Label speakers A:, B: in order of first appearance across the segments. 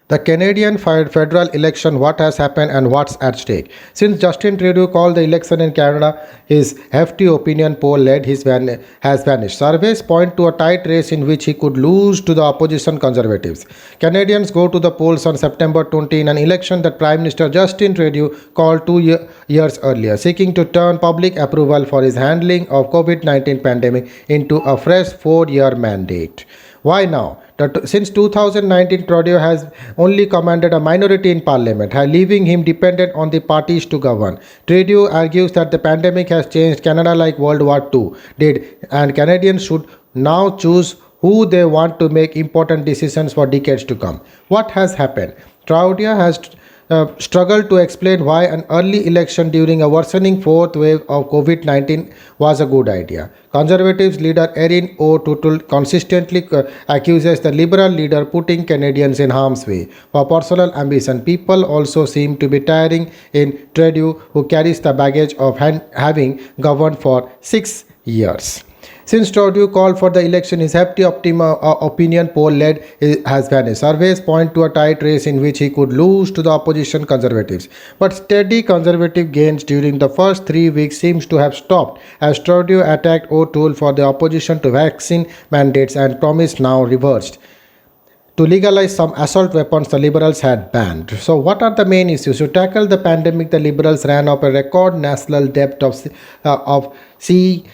A: The Canadian federal election, what has happened and what's at stake. Since Justin Trudeau called the election in Canada, his hefty opinion poll has vanished. Surveys point to a tight race in which he could lose to the opposition Conservatives. Canadians go to the polls on September 20 in an election that Prime Minister Justin Trudeau called 2 years earlier, seeking to turn public approval for his handling of COVID-19 pandemic into a fresh 4-year mandate. Why now? Since 2019, Trudeau has only commanded a minority in parliament, leaving him dependent on the parties to govern. Trudeau argues that the pandemic has changed Canada like World War II did, and Canadians should now choose who they want to make important decisions for decades to come. What has happened? Trudeau has struggled to explain why an early election during a worsening fourth wave of COVID-19 was a good idea. Conservatives leader Erin O'Toole consistently accuses the Liberal leader putting Canadians in harm's way. For personal ambition, people also seem to be tiring in Trudeau, who carries the baggage of having governed for 6 years. Since Trudeau called for the election, his hefty opinion poll has vanished. Surveys point to a tight race in which he could lose to the opposition Conservatives. But steady Conservative gains during the first 3 weeks seems to have stopped as Trudeau attacked O'Toole for the opposition to vaccine mandates and promise now reversed to legalize some assault weapons the Liberals had banned. So, what are the main issues? To tackle the pandemic, the Liberals ran up a record national debt of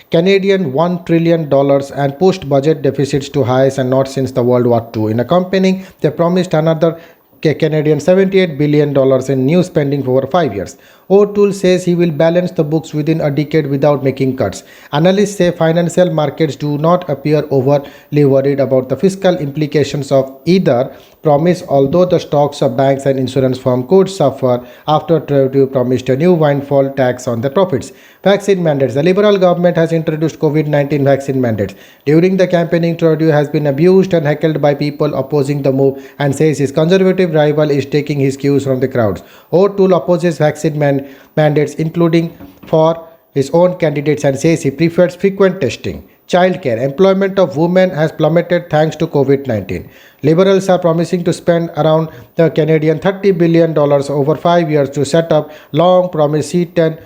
A: Canadian $1 trillion and pushed budget deficits to highs and not since the World War II. In accompanying, they promised another Canadian $78 billion in new spending for over 5 years. O'Toole says he will balance the books within a decade without making cuts. Analysts say financial markets do not appear overly worried about the fiscal implications of either promise, although the stocks of banks and insurance firms could suffer after Trudeau promised a new windfall tax on their profits. Vaccine mandates. The Liberal government has introduced COVID-19 vaccine mandates. During the campaigning, Trudeau has been abused and heckled by people opposing the move and says his Conservative rival is taking his cues from the crowds. O'Toole opposes vaccine mandates, including for his own candidates, and says he prefers frequent testing. Childcare. Employment of women has plummeted thanks to COVID-19. Liberals are promising to spend around the Canadian $30 billion over 5 years to set up long-promised $10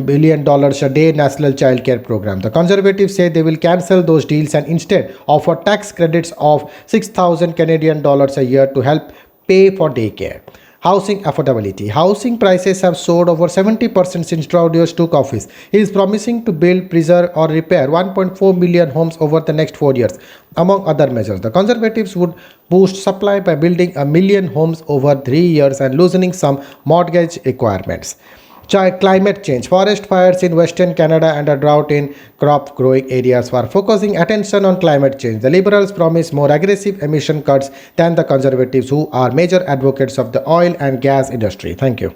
A: billion a day national childcare program. The Conservatives say they will cancel those deals and instead offer tax credits of 6,000 Canadian dollars a year to help pay for daycare. Housing affordability. Housing prices have soared over 70% since Trudeau took office. He is promising to build, preserve, or repair 1.4 million homes over the next 4 years, among other measures. The Conservatives would boost supply by building 1 million homes over 3 years and loosening some mortgage requirements. Climate change. Forest fires in Western Canada and a drought in crop growing areas were focusing attention on climate change. The Liberals promise more aggressive emission cuts than the Conservatives, who are major advocates of the oil and gas industry. Thank you.